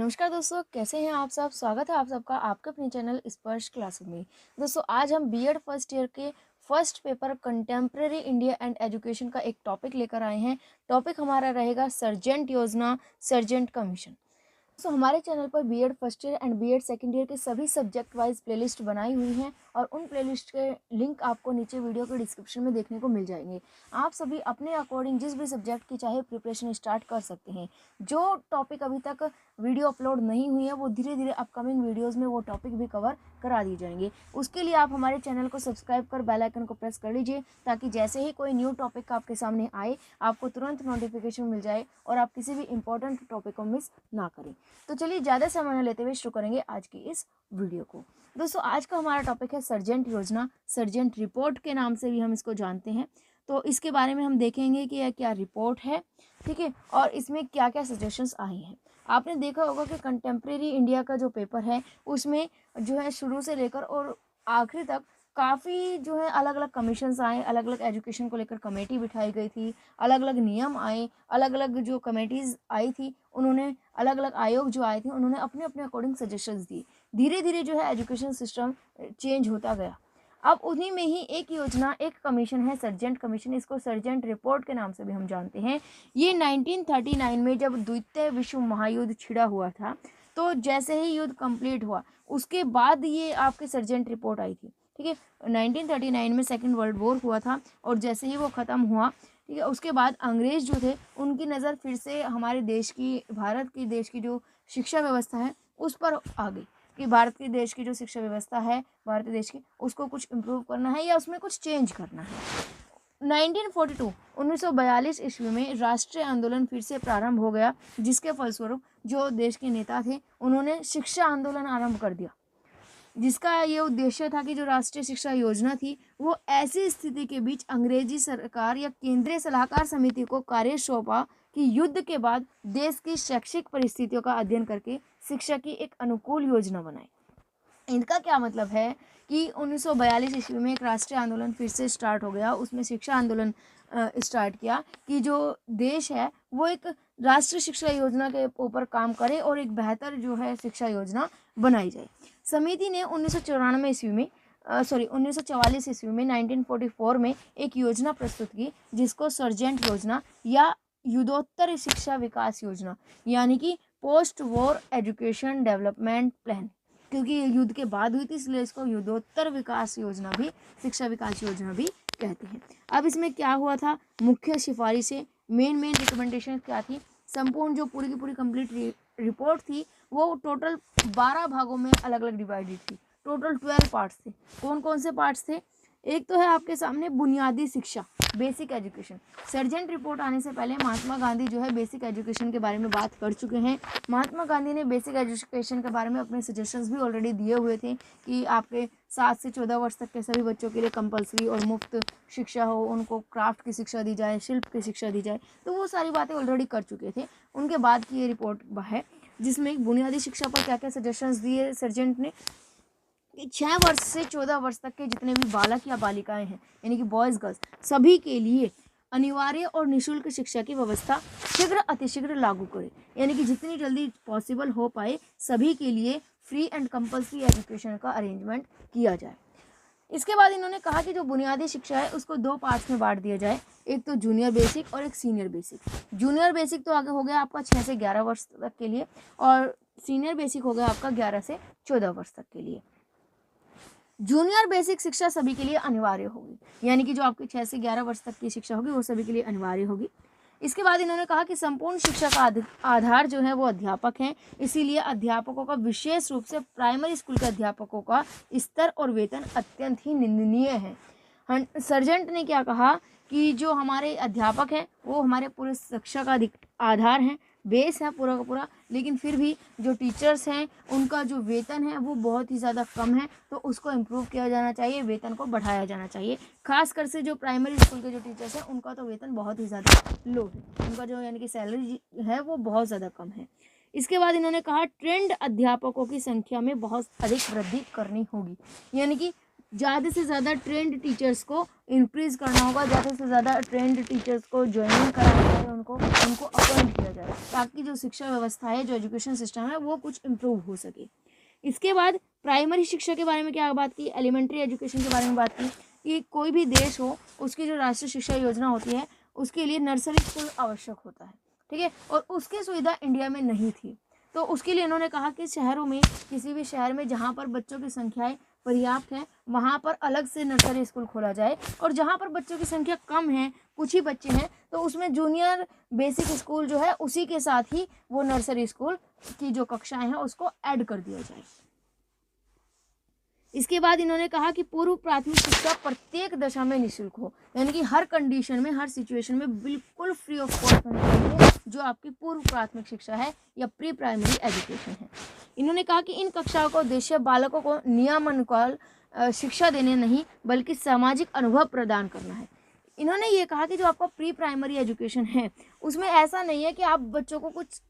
नमस्कार दोस्तों, कैसे हैं आप सब। स्वागत है आप सबका आपके अपने चैनल स्पर्श क्लासेस में। दोस्तों आज हम बीएड फर्स्ट ईयर के first paper contemporary India and education का एक टॉपिक लेकर आए हैं। टॉपिक हमारा रहेगा सर्जेंट योजना, सर्जेंट कमीशन। तो हमारे चैनल पर BEd first year and BEd second year के सभी सब्जेक्ट वाइज प्लेलिस्ट बनाई हुई हैं और उन प्लेलिस्ट के लिंक आपको नीचे वीडियो के डिस्क्रिप्शन में देखने को मिल जाएंगे। आप सभी अपने अकॉर्डिंग जिस भी सब्जेक्ट की चाहे प्रिपरेशन स्टार्ट कर सकते हैं। जो टॉपिक अभी तक वीडियो अपलोड नहीं हुई है वो धीरे धीरे अपकमिंग वीडियोज़ में वो टॉपिक भी कवर करा दिए जाएंगे। उसके लिए आप हमारे चैनल को सब्सक्राइब कर बेल आइकन को प्रेस कर लीजिए ताकि जैसे ही कोई न्यू टॉपिक आपके सामने आए आपको तुरंत नोटिफिकेशन मिल जाए और आप किसी भी इंपॉर्टेंट टॉपिक को मिस ना करें। तो चलिए ज़्यादा समय न लेते हुए शुरू करेंगे आज की इस वीडियो को। दोस्तों आज का हमारा टॉपिक है सर्जेंट योजना, सर्जेंट रिपोर्ट के नाम से भी हम इसको जानते हैं। तो इसके बारे में हम देखेंगे कि यह क्या रिपोर्ट है, ठीक है, और इसमें क्या क्या सजेशंस आए हैं। आपने देखा होगा कि कंटेम्प्रेरी इंडिया का जो पेपर है उसमें जो है शुरू से लेकर और आखिरी तक काफ़ी जो है अलग अलग कमीशंस आए, अलग अलग एजुकेशन को लेकर कमेटी बिठाई गई थी, अलग अलग नियम आए, अलग अलग जो कमेटीज़ आई थी उन्होंने, अलग अलग आयोग जो आए थे उन्होंने अपने अपने अकॉर्डिंग सजेशंस दिए। धीरे धीरे जो है एजुकेशन सिस्टम चेंज होता गया। अब उन्हीं में ही एक योजना, एक कमीशन है सर्जेंट कमीशन। इसको सर्जेंट रिपोर्ट के नाम से भी हम जानते हैं। ये 1939 में जब द्वितीय विश्व महायुद्ध छिड़ा हुआ था तो जैसे ही युद्ध कंप्लीट हुआ उसके बाद ये आपके सर्जेंट रिपोर्ट आई थी, ठीक है। 1939 में सेकेंड वर्ल्ड वॉर हुआ था और जैसे ही वो ख़त्म हुआ, ठीक है, उसके बाद अंग्रेज़ जो थे उनकी नज़र फिर से हमारे देश की, भारत की देश की जो शिक्षा व्यवस्था है उस पर आ गई कि भारत के देश की जो शिक्षा व्यवस्था है भारतीय देश की, उसको कुछ इम्प्रूव करना है या उसमें कुछ चेंज करना है। 1942 ईस्वी में राष्ट्रीय आंदोलन फिर से प्रारंभ हो गया, जिसके फलस्वरूप जो देश के नेता थे उन्होंने शिक्षा आंदोलन आरंभ कर दिया, जिसका ये उद्देश्य था कि जो राष्ट्रीय शिक्षा योजना थी वो ऐसी स्थिति के बीच अंग्रेजी सरकार या केंद्रीय सलाहकार समिति को कार्य सौंपा कि युद्ध के बाद देश की शैक्षिक परिस्थितियों का अध्ययन करके शिक्षा की एक अनुकूल योजना बनाए। इनका क्या मतलब है कि 1942 ईस्वी में एक राष्ट्रीय आंदोलन फिर से स्टार्ट हो गया। उसमें शिक्षा आंदोलन स्टार्ट किया कि जो देश है वो एक राष्ट्रीय शिक्षा योजना के ऊपर काम करे और एक बेहतर जो है शिक्षा योजना बनाई जाए। समिति ने 1994 ईस्वी में 1944 ईस्वी में 1944 में एक योजना प्रस्तुत की जिसको सर्जेंट योजना या युद्धोत्तर शिक्षा विकास योजना यानी कि post war education development plan, क्योंकि युद्ध के बाद हुई थी इसलिए इसको युद्धोत्तर विकास योजना भी, शिक्षा विकास योजना भी कहते हैं। अब इसमें क्या हुआ था, मुख्य सिफारिशें, मेन रिकमेंडेशन क्या थी, संपूर्ण जो पूरी की पूरी कंप्लीट रिपोर्ट थी वो टोटल 12 भागों में अलग अलग डिवाइडेड थी। टोटल 12 पार्ट्स थे। कौन कौन से पार्ट्स थे, एक तो है आपके सामने बुनियादी शिक्षा, बेसिक एजुकेशन। सर्जेंट रिपोर्ट आने से पहले महात्मा गांधी जो है बेसिक एजुकेशन के बारे में बात कर चुके हैं। महात्मा गांधी ने बेसिक एजुकेशन के बारे में अपने सजेशंस भी ऑलरेडी दिए हुए थे कि आपके 7 से 14 वर्ष तक के सभी बच्चों के लिए कंपलसरी और मुफ्त शिक्षा हो, उनको क्राफ्ट की शिक्षा दी जाए, शिल्प की शिक्षा दी जाए। तो वो सारी बातें ऑलरेडी कर चुके थे। उनके बाद की ये रिपोर्ट है जिसमें बुनियादी शिक्षा पर क्या क्या सजेशंस दिए सर्जेंट ने कि 6 वर्ष से 14 वर्ष तक के जितने भी बालक या बालिकाएं हैं यानी कि बॉयज़ गर्ल्स सभी के लिए अनिवार्य और निःशुल्क शिक्षा की व्यवस्था शीघ्र अतिशीघ्र लागू करें, यानी कि जितनी जल्दी पॉसिबल हो पाए सभी के लिए फ्री एंड कंपल्सरी एजुकेशन का अरेंजमेंट किया जाए। इसके बाद इन्होंने कहा कि जो बुनियादी शिक्षा है उसको 2 पार्ट्स में बांट दिया जाए, एक तो जूनियर बेसिक और एक सीनियर बेसिक। जूनियर बेसिक तो आगे हो गया आपका 6 से 11 वर्ष तक के लिए और सीनियर बेसिक हो गया आपका 11 से 14 वर्ष तक के लिए। जूनियर बेसिक शिक्षा सभी के लिए अनिवार्य होगी, यानी कि जो आपकी 6 से 11 वर्ष तक की शिक्षा होगी वो सभी के लिए अनिवार्य होगी। इसके बाद इन्होंने कहा कि संपूर्ण शिक्षा का आधार जो है वो अध्यापक हैं, इसीलिए अध्यापकों का विशेष रूप से प्राइमरी स्कूल के अध्यापकों का स्तर और वेतन अत्यंत ही निंदनीय है। सर्जेंट ने क्या कहा कि जो हमारे अध्यापक हैं वो हमारे पूरे शिक्षा का आधार हैं, बेस है पूरा का पूरा, लेकिन फिर भी जो टीचर्स हैं उनका जो वेतन है वो बहुत ही ज़्यादा कम है, तो उसको इम्प्रूव किया जाना चाहिए, वेतन को बढ़ाया जाना चाहिए। खासकर से जो प्राइमरी स्कूल के जो टीचर्स हैं उनका तो वेतन बहुत ही ज़्यादा लो है, उनका जो यानी कि सैलरी है वो बहुत ज़्यादा कम है। इसके बाद इन्होंने कहा ट्रेंड अध्यापकों की संख्या में बहुत अधिक वृद्धि करनी होगी, यानी कि ज़्यादा से ज़्यादा ट्रेंड टीचर्स को इंक्रीज़ करना होगा, ज़्यादा से ज़्यादा ट्रेंड टीचर्स को ज्वाइनिंग कराना होगा करें उनको अपॉइंट किया जाए, ताकि जो शिक्षा व्यवस्था है, जो एजुकेशन सिस्टम है, वो कुछ इम्प्रूव हो सके। इसके बाद प्राइमरी शिक्षा के बारे में क्या बात की, एलिमेंट्री एजुकेशन के बारे में बात की कि कोई भी देश हो उसकी जो राष्ट्रीय शिक्षा योजना होती है उसके लिए नर्सरी स्कूल आवश्यक होता है, ठीक है। और उसकी सुविधा इंडिया में नहीं थी, तो उसके लिए इन्होंने कहा कि शहरों में, किसी भी शहर में जहाँ पर बच्चों की संख्याएं पर्याप्त है वहाँ पर अलग से नर्सरी स्कूल खोला जाए, और जहाँ पर बच्चों की संख्या कम है, कुछ ही बच्चे हैं, तो उसमें जूनियर बेसिक स्कूल जो है उसी के साथ ही वो नर्सरी स्कूल की जो कक्षाएं हैं उसको ऐड कर दिया जाए। इसके बाद इन्होंने कहा कि पूर्व प्राथमिक शिक्षा प्रत्येक दशा में निःशुल्क हो, यानी कि हर कंडीशन में, हर सिचुएशन में बिल्कुल फ्री ऑफ कॉस्ट होनी चाहिए जो आपकी पूर्व प्राथमिक शिक्षा है या प्री प्राइमरी एजुकेशन है। इन्होंने कहा कि इन कक्षाओं का उद्देश्य बालकों को नियमानुसार शिक्षा देने नहीं बल्कि सामाजिक अनुभव प्रदान करना है। इन्होंने ये कहा कि जो आपका प्री प्राइमरी एजुकेशन है उसमें ऐसा नहीं है कि आप बच्चों को कुछ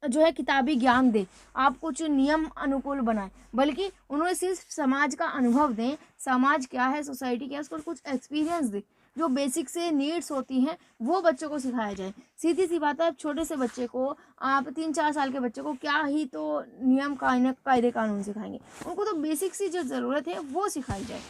जो है किताबी ज्ञान दें, आप कुछ नियम अनुकूल बनाएं, बल्कि उन्हें सिर्फ समाज का अनुभव दें, समाज क्या है, सोसाइटी क्या है, उसको कुछ एक्सपीरियंस दें। जो बेसिक से नीड्स होती हैं वो बच्चों को सिखाया जाए। सीधी सी बात है, आप छोटे से बच्चे को, आप 3-4 साल के बच्चे को क्या ही तो नियम कायदे कानून सिखाएंगे, उनको तो बेसिक सी जो ज़रूरत है वो सिखाई जाए,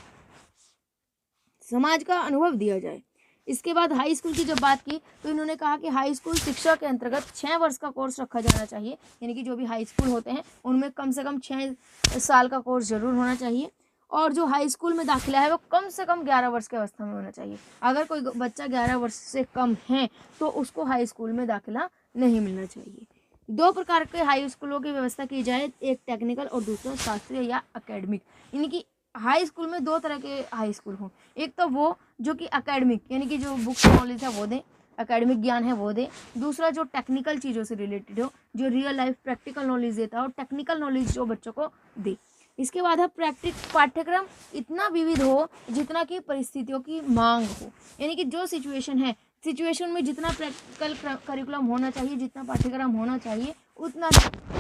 समाज का अनुभव दिया जाए। इसके बाद हाई स्कूल की जब बात की तो इन्होंने कहा कि हाई स्कूल शिक्षा के अंतर्गत 6 वर्ष का कोर्स रखा जाना चाहिए, यानी कि जो भी हाई स्कूल होते हैं उनमें कम से कम 6 साल का कोर्स जरूर होना चाहिए, और जो हाई स्कूल में दाखिला है वो कम से कम 11 वर्ष की अवस्था में होना चाहिए। अगर कोई बच्चा 11 वर्ष से कम है तो उसको हाई स्कूल में दाखिला नहीं मिलना चाहिए। 2 प्रकार के हाई स्कूलों की व्यवस्था की जाए, एक टेक्निकल और दूसरा शास्त्रीय या एकेडमिक, यानी कि हाई स्कूल में 2 तरह के हाई स्कूल हों। एक तो वो जो कि एकेडमिक, यानी कि जो बुक्स नॉलेज है वो दें, एकेडमिक ज्ञान है वो दें। दूसरा जो टेक्निकल चीज़ों से रिलेटेड हो, जो रियल लाइफ प्रैक्टिकल नॉलेज देता हो, टेक्निकल नॉलेज जो बच्चों को दे। इसके बाद है पाठ्यक्रम इतना विविध हो जितना कि परिस्थितियों की मांग हो, यानी कि जो सिचुएशन में जितना प्रैक्टिकल करिकुलम होना चाहिए, जितना पाठ्यक्रम होना चाहिए उतना,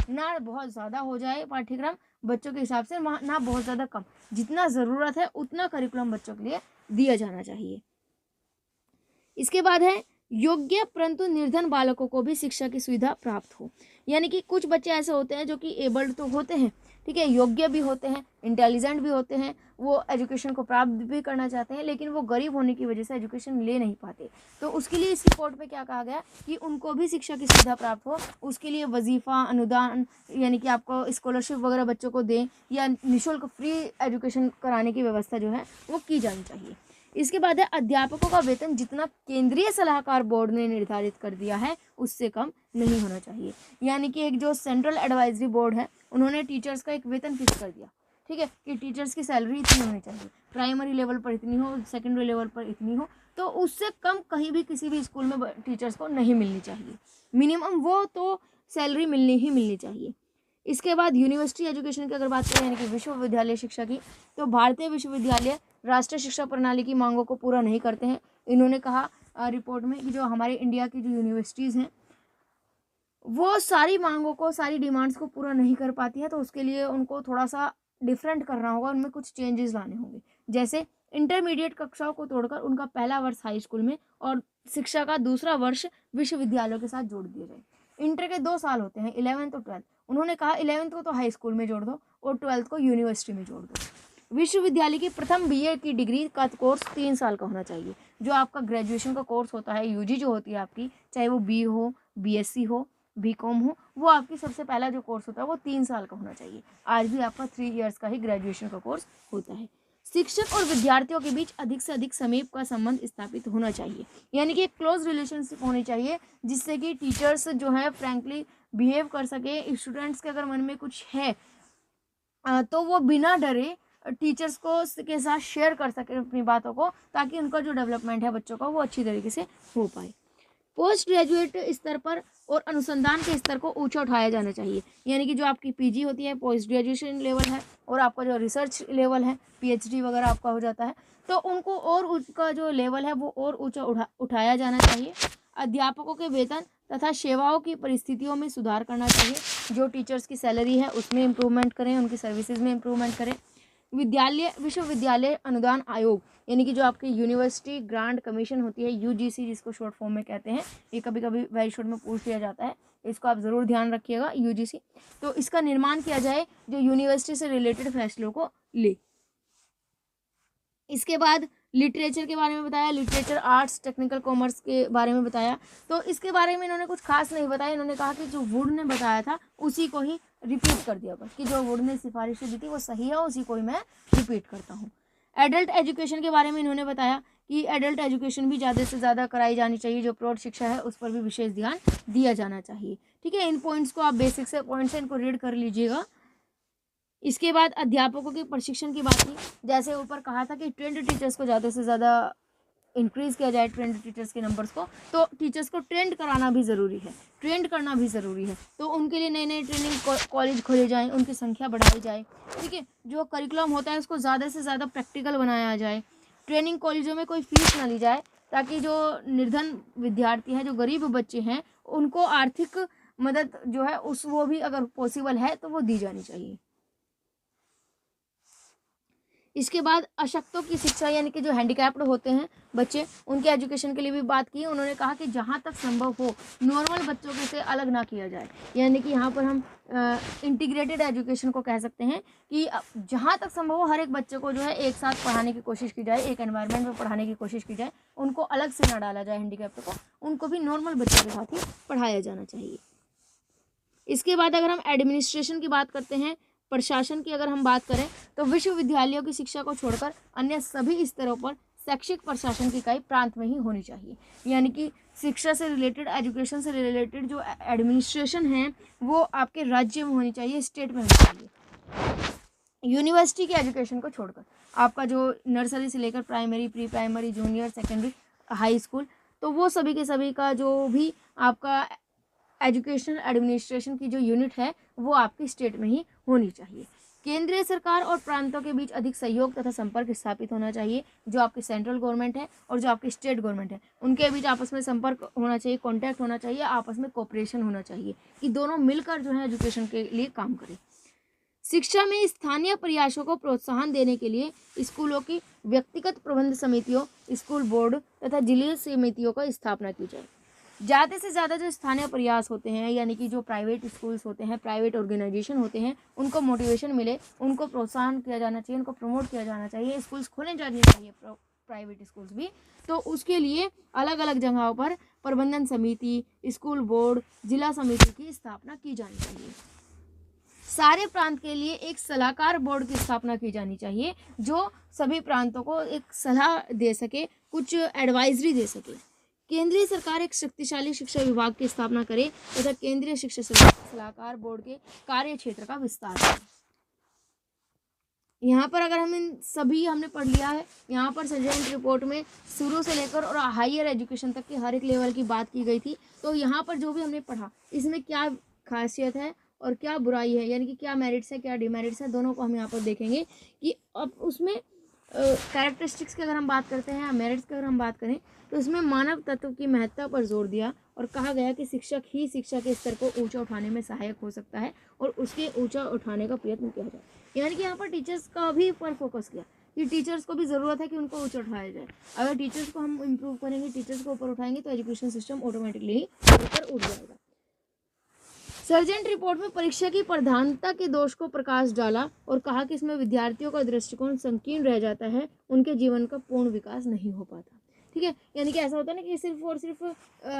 ना बहुत ज़्यादा हो जाए पाठ्यक्रम बच्चों के हिसाब से, ना बहुत ज़्यादा कम, जितना ज़रूरत है उतना करिकुलम बच्चों के लिए दिया जाना चाहिए। इसके बाद है योग्य परंतु निर्धन बालकों को भी शिक्षा की सुविधा प्राप्त हो, यानी कि कुछ बच्चे ऐसे होते हैं जो कि एबल्ड तो होते हैं, ठीक है, योग्य भी होते हैं, इंटेलिजेंट भी होते हैं, वो एजुकेशन को प्राप्त भी करना चाहते हैं, लेकिन वो गरीब होने की वजह से एजुकेशन ले नहीं पाते। तो उसके लिए इस रिपोर्ट में क्या कहा गया कि उनको भी शिक्षा की सुविधा प्राप्त हो, उसके लिए वजीफ़ा, अनुदान, यानी कि आपको स्कॉलरशिप वगैरह बच्चों को दें, या निःशुल्क फ्री एजुकेशन कराने की व्यवस्था जो है वो की जानी चाहिए। इसके बाद है अध्यापकों का वेतन जितना केंद्रीय सलाहकार बोर्ड ने निर्धारित कर दिया है उससे कम नहीं होना चाहिए, यानी कि एक जो सेंट्रल एडवाइजरी बोर्ड है उन्होंने टीचर्स का एक वेतन फिक्स कर दिया, ठीक है, कि टीचर्स की सैलरी इतनी होनी चाहिए, प्राइमरी लेवल पर इतनी हो, सेकेंडरी लेवल पर इतनी हो, तो उससे कम कहीं भी किसी भी स्कूल में टीचर्स को नहीं मिलनी चाहिए, मिनिमम वो तो सैलरी मिलनी चाहिए। इसके बाद यूनिवर्सिटी एजुकेशन की अगर बात करें, यानी कि विश्वविद्यालय शिक्षा की, तो भारतीय विश्वविद्यालय राष्ट्रीय शिक्षा प्रणाली की मांगों को पूरा नहीं करते हैं। इन्होंने कहा रिपोर्ट में कि जो हमारे इंडिया की जो यूनिवर्सिटीज़ हैं वो सारी मांगों को, सारी डिमांड्स को पूरा नहीं कर पाती है, तो उसके लिए उनको थोड़ा सा डिफरेंट करना होगा, उनमें कुछ चेंजेस लाने होंगे। जैसे इंटरमीडिएट कक्षाओं को तोड़कर उनका पहला वर्ष हाई स्कूल में और शिक्षा का दूसरा वर्ष विश्वविद्यालयों के साथ जोड़ दिया जाए। इंटर के 2 साल होते हैं, 11th और 12th, उन्होंने कहा 11th को तो हाई स्कूल में जोड़ दो और 12th को यूनिवर्सिटी में जोड़ दो। विश्वविद्यालय की प्रथम बीए की डिग्री का कोर्स 3 साल का होना चाहिए। जो आपका ग्रेजुएशन का कोर्स होता है, यूजी जो होती है आपकी, चाहे वो बी हो, बीएससी हो, बीकॉम हो, वो आपकी सबसे पहला जो कोर्स होता है वो 3 साल का होना चाहिए। आज भी आपका 3 इयर्स का ही ग्रेजुएशन का कोर्स होता है। शिक्षक और विद्यार्थियों के बीच अधिक से अधिक समीप का संबंध स्थापित होना चाहिए, यानी कि एक क्लोज रिलेशनशिप होनी चाहिए, जिससे कि टीचर्स जो है फ्रैंकली बिहेव कर सके। स्टूडेंट्स के अगर मन में कुछ है तो वो बिना डरे टीचर्स को के साथ शेयर कर सके अपनी बातों को, ताकि उनका जो डेवलपमेंट है बच्चों का वो अच्छी तरीके से हो पाए। पोस्ट ग्रेजुएट स्तर पर और अनुसंधान के स्तर को ऊंचा उठाया जाना चाहिए, यानी कि जो आपकी पीजी होती है पोस्ट ग्रेजुएशन लेवल है, और आपका जो रिसर्च लेवल है पीएचडी वगैरह आपका हो जाता है, तो उनको और उनका जो लेवल है वो और ऊंचा उठाया जाना चाहिए। अध्यापकों के वेतन तथा सेवाओं की परिस्थितियों में सुधार करना चाहिए। जो टीचर्स की सैलरी है उसमें इम्प्रूवमेंट करें, उनकी सर्विसेज में इम्प्रूवमेंट करें। विश्वविद्यालय अनुदान आयोग, यानी कि जो आपकी यूनिवर्सिटी ग्रांट कमीशन होती है, यूजीसी जिसको शॉर्ट फॉर्म में कहते हैं, ये कभी कभी वेरी शॉर्ट में पूछ लिया जाता है, इसको आप ज़रूर ध्यान रखिएगा, यूजीसी। तो इसका निर्माण किया जाए जो यूनिवर्सिटी से रिलेटेड फैसलों को ले। इसके बाद लिटरेचर के बारे में बताया, लिटरेचर, आर्ट्स, टेक्निकल, कॉमर्स के बारे में बताया। तो इसके बारे में इन्होंने कुछ खास नहीं बताया, इन्होंने कहा कि जो वुड ने बताया था उसी को ही रिपीट कर दिया, बस कि जो वुड ने सिफारिशें दी थी वो सही है, उसी को ही मैं रिपीट करता हूँ। एडल्ट एजुकेशन के बारे में इन्होंने बताया कि एडल्ट एजुकेशन भी ज़्यादा से ज़्यादा कराई जानी चाहिए, जो प्रौढ़ शिक्षा है उस पर भी विशेष ध्यान दिया जाना चाहिए। ठीक है, इन पॉइंट्स को आप बेसिक से पॉइंट्स हैं, इनको रीड कर लीजिएगा। इसके बाद अध्यापकों के प्रशिक्षण की बात की, जैसे ऊपर कहा था कि ट्रेंड टीचर्स को ज़्यादा से ज़्यादा इंक्रीज़ किया जाए, ट्रेंड टीचर्स के नंबर्स को, तो टीचर्स को ट्रेंड कराना भी ज़रूरी है, ट्रेंड करना भी ज़रूरी है। तो उनके लिए नए नए ट्रेनिंग कॉलेज खोले जाएँ, उनकी संख्या बढ़ाई जाए। ठीक है, जो करिकुलम होता है उसको ज़्यादा से ज़्यादा प्रैक्टिकल बनाया जाए। ट्रेनिंग कॉलेजों में कोई फीस ना ली जाए, ताकि जो निर्धन विद्यार्थी हैं, जो गरीब बच्चे हैं, उनको आर्थिक मदद जो है उस वो भी अगर पॉसिबल है तो वो दी जानी चाहिए। इसके बाद अशक्तों की शिक्षा, यानी कि जो हैंडीकैप्ड होते हैं बच्चे, उनके एजुकेशन के लिए भी बात की। उन्होंने कहा कि जहाँ तक संभव हो नॉर्मल बच्चों के से अलग ना किया जाए, यानी कि यहाँ पर हम इंटीग्रेटेड एजुकेशन को कह सकते हैं कि जहाँ तक संभव हो हर एक बच्चे को जो है एक साथ पढ़ाने की कोशिश की जाए, एक एनवायरनमेंट में पढ़ाने की कोशिश की जाए, उनको अलग से ना डाला जाए हैंडीकैप्ड को, उनको भी नॉर्मल बच्चों के साथ ही पढ़ाया जाना चाहिए। इसके बाद अगर हम एडमिनिस्ट्रेशन की बात करते हैं, प्रशासन की अगर हम बात करें, तो विश्वविद्यालयों की शिक्षा को छोड़कर अन्य सभी स्तरों पर शैक्षिक प्रशासन की इकाई प्रांत में ही होनी चाहिए। यानी कि शिक्षा से रिलेटेड, एजुकेशन से रिलेटेड जो एडमिनिस्ट्रेशन है वो आपके राज्य में होनी चाहिए, स्टेट में होनी चाहिए। यूनिवर्सिटी के एजुकेशन को छोड़कर आपका जो नर्सरी से लेकर primary, pre primary, junior, secondary, high school, तो वो सभी के सभी का जो भी आपका एजुकेशन एडमिनिस्ट्रेशन की जो यूनिट है वो आपकी स्टेट में ही होनी चाहिए। केंद्रीय सरकार और प्रांतों के बीच अधिक सहयोग तथा संपर्क स्थापित होना चाहिए। जो आपकी सेंट्रल गवर्नमेंट है और जो आपकी स्टेट गवर्नमेंट है उनके बीच आपस में संपर्क होना चाहिए, कॉन्टैक्ट होना चाहिए, आपस में कोऑपरेशन होना चाहिए कि दोनों मिलकर जो है एजुकेशन के लिए काम करें। शिक्षा में स्थानीय प्रयासों को प्रोत्साहन देने के लिए स्कूलों की व्यक्तिगत प्रबंध समितियों, स्कूल बोर्ड तथा जिला समितियों का स्थापना की जाए। ज़्यादा से ज़्यादा जो स्थानीय प्रयास होते हैं, यानी कि जो प्राइवेट स्कूल्स होते हैं, प्राइवेट ऑर्गेनाइजेशन होते हैं, उनको मोटिवेशन मिले, उनको प्रोत्साहन किया जाना चाहिए, उनको प्रमोट किया जाना चाहिए, स्कूल्स खोले जाने चाहिए, प्राइवेट स्कूल्स भी। तो उसके लिए अलग अलग जगहों पर प्रबंधन समिति, स्कूल बोर्ड, जिला समिति की स्थापना की जानी चाहिए। सारे प्रांत के लिए एक सलाहकार बोर्ड की स्थापना की जानी चाहिए, जो सभी प्रांतों को एक सलाह दे सके, कुछ एडवाइजरी दे सके। केंद्रीय सरकार एक शक्तिशाली शिक्षा विभाग की स्थापना करे तथा केंद्रीय शिक्षा सलाहकार बोर्ड के कार्य क्षेत्र का विस्तार करे। यहाँ पर अगर हम इन सभी हमने पढ़ लिया है, यहाँ पर सर्जेंट रिपोर्ट में शुरू से लेकर और हायर एजुकेशन तक के हर एक लेवल की बात की गई थी। तो यहाँ पर जो भी हमने पढ़ा इसमें क्या खासियत है और क्या बुराई है, यानी कि क्या मेरिट्स है, क्या डिमेरिट्स है, दोनों को हम यहाँ पर देखेंगे कि अब उसमें कैरेक्टरिस्टिक्स की अगर हम बात करते हैं या मेरिट्स की अगर हम बात करें, तो इसमें मानव तत्व की महत्ता पर जोर दिया और कहा गया कि शिक्षक ही शिक्षा के स्तर को ऊंचा उठाने में सहायक हो सकता है और उसके ऊंचा उठाने का प्रयत्न किया जाए। यानी कि यहाँ पर टीचर्स का भी पर फोकस किया कि टीचर्स को भी ज़रूरत है कि उनको ऊंचा उठाया जाए। अगर टीचर्स को हम इम्प्रूव करेंगे, टीचर्स को ऊपर उठाएंगे, तो एजुकेशन सिस्टम ऑटोमेटिकली ही ऊपर उठ जाएगा। सर्जेंट रिपोर्ट में परीक्षा की प्रधानता के दोष को प्रकाश डाला और कहा कि इसमें विद्यार्थियों का दृष्टिकोण संकीर्ण रह जाता है, उनके जीवन का पूर्ण विकास नहीं हो पाता। ठीक है, यानी कि ऐसा होता है ना कि सिर्फ और सिर्फ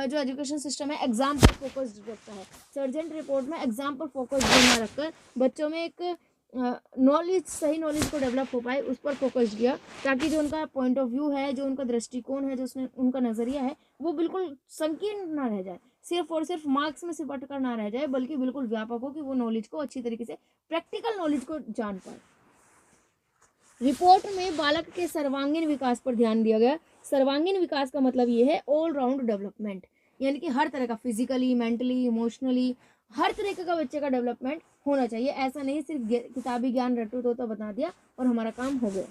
जो एजुकेशन सिस्टम है एग्जाम पर फोकस रखता है। सर्जेंट रिपोर्ट में एग्जाम पर फोकस ना रखकर बच्चों में एक नॉलेज, सही नॉलेज को डेवलप हो पाए, उस पर फोकस किया, ताकि जो उनका पॉइंट ऑफ व्यू है, जो उनका दृष्टिकोण है, जो उसने उनका नज़रिया है, वो बिल्कुल संकीर्ण ना रह जाए, सिर्फ और सिर्फ मार्क्स में सिमट कर ना रह जाए, बल्कि बिल्कुल व्यापक हो कि वो नॉलेज को अच्छी तरीके से, प्रैक्टिकल नॉलेज को जान पाए। रिपोर्ट में बालक के सर्वांगीण विकास पर ध्यान दिया गया। सर्वांगीण विकास का मतलब ये है ऑल राउंड डेवलपमेंट, यानी कि हर तरह का, फिजिकली, मेंटली, इमोशनली, हर तरीके का बच्चे का डेवलपमेंट होना चाहिए। ऐसा नहीं सिर्फ किताबी ज्ञान रट्टू तो बता दिया और हमारा काम हो गया।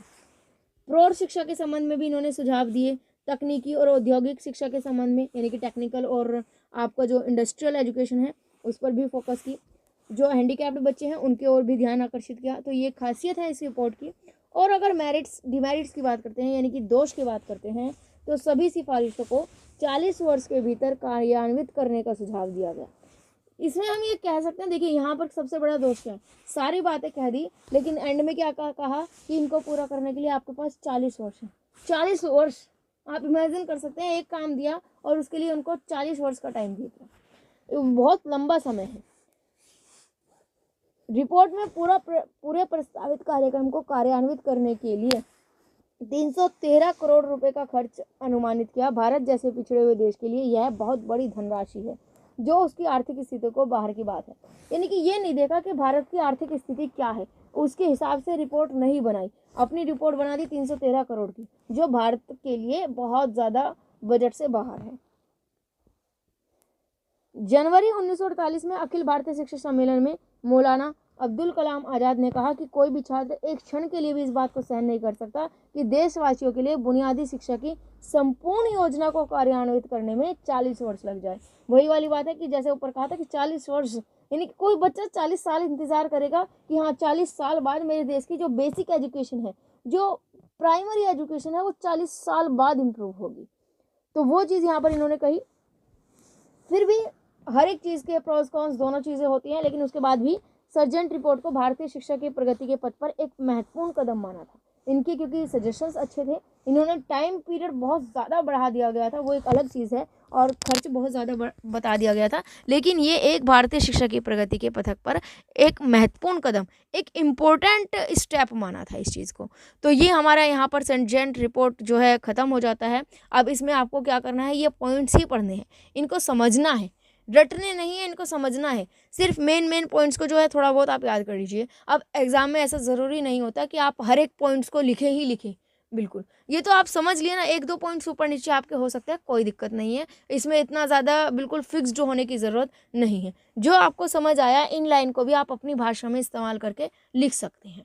प्रौढ़ शिक्षा के संबंध में भी इन्होंने सुझाव दिए। तकनीकी और औद्योगिक शिक्षा के संबंध में, यानी कि टेक्निकल और आपका जो इंडस्ट्रियल एजुकेशन है उस पर भी फोकस की। जो हैंडीकैप्ड बच्चे हैं उनके ओर भी ध्यान आकर्षित किया। तो ये खासियत है इस रिपोर्ट की। और अगर मेरिट्स डिमेरिट्स की बात करते हैं यानी कि दोष की बात करते हैं तो सभी सिफारिशों को 40 वर्ष के भीतर कार्यान्वित करने का सुझाव दिया गया। इसमें हम ये कह सकते हैं, देखिए यहाँ पर सबसे बड़ा दोष क्या है, सारी बातें कह दी लेकिन एंड में क्या कहा कि इनको पूरा करने के लिए आपके पास 40 वर्ष है। 40 वर्ष आप इमेजिन कर सकते हैं, एक काम दिया और उसके लिए उनको 40 वर्ष का टाइम दिया, बहुत लंबा समय है। रिपोर्ट में पूरे प्रस्तावित कार्यक्रम को कार्यान्वित करने के लिए 313 करोड़ रुपए का खर्च अनुमानित किया। भारत जैसे पिछड़े हुए देश के लिए यह बहुत बड़ी धनराशि है जो उसकी आर्थिक स्थिति को बाहर की बात है। यानी कि ये नहीं देखा कि भारत की आर्थिक स्थिति क्या है, उसके हिसाब से रिपोर्ट नहीं बनाई, अपनी रिपोर्ट बना दी 313 करोड़ की, जो भारत के लिए बहुत ज़्यादा बजट से बाहर है। जनवरी 1948 में अखिल भारतीय शिक्षक सम्मेलन में मौलाना अब्दुल कलाम आज़ाद ने कहा कि कोई भी छात्र एक क्षण के लिए भी इस बात को सहन नहीं कर सकता कि देशवासियों के लिए बुनियादी शिक्षा की संपूर्ण योजना को कार्यान्वित करने में 40 वर्ष लग जाए। वही वाली बात है कि जैसे ऊपर कहा था कि 40 वर्ष, यानी कि कोई बच्चा 40 साल इंतजार करेगा कि हाँ 40 साल बाद मेरे देश की जो बेसिक एजुकेशन है, जो प्राइमरी एजुकेशन है, वो 40 साल बाद इम्प्रूव होगी। तो वो चीज़ यहाँ पर इन्होंने कही। फिर भी हर एक चीज़ के प्रोस कॉन्स दोनों चीज़ें होती हैं, लेकिन उसके बाद भी सर्जेंट रिपोर्ट को भारतीय शिक्षा की प्रगति के पथ पर एक महत्वपूर्ण कदम माना था इनके, क्योंकि सजेशंस अच्छे थे। इन्होंने टाइम पीरियड बहुत ज़्यादा बढ़ा दिया गया था, वो एक अलग चीज़ है, और खर्च बहुत ज़्यादा बता दिया गया था, लेकिन ये एक भारतीय शिक्षा की प्रगति के पथक पर एक महत्वपूर्ण कदम, एक इम्पोर्टेंट स्टेप माना था इस चीज़ को। तो ये हमारा यहाँ पर सर्जेंट रिपोर्ट जो है ख़त्म हो जाता है। अब इसमें आपको क्या करना है, ये पॉइंट्स ही पढ़ने हैं, इनको समझना है, रटने नहीं है, इनको समझना है। सिर्फ मेन पॉइंट्स को जो है थोड़ा बहुत आप याद कर लीजिए। अब एग्जाम में ऐसा ज़रूरी नहीं होता कि आप हर एक पॉइंट्स को लिखें, बिल्कुल। ये तो आप समझ लिए ना, 1-2 पॉइंट्स ऊपर नीचे आपके हो सकते हैं, कोई दिक्कत नहीं है। इसमें इतना ज़्यादा बिल्कुल फिक्स्ड होने की ज़रूरत नहीं है। जो आपको समझ आया इन लाइन को भी आप अपनी भाषा में इस्तेमाल करके लिख सकते हैं।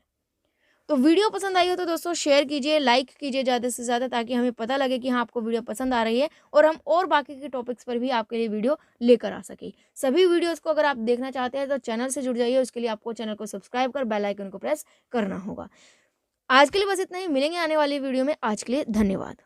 तो वीडियो पसंद आई हो तो दोस्तों शेयर कीजिए, लाइक कीजिए ज़्यादा से ज़्यादा, ताकि हमें पता लगे कि हाँ आपको वीडियो पसंद आ रही है और हम और बाकी के टॉपिक्स पर भी आपके लिए वीडियो लेकर आ सके। सभी वीडियोस को अगर आप देखना चाहते हैं तो चैनल से जुड़ जाइए, उसके लिए आपको चैनल को सब्सक्राइब कर बेल आइकन को प्रेस करना होगा। आज के लिए बस इतना ही, मिलेंगे आने वाली वीडियो में। आज के लिए धन्यवाद।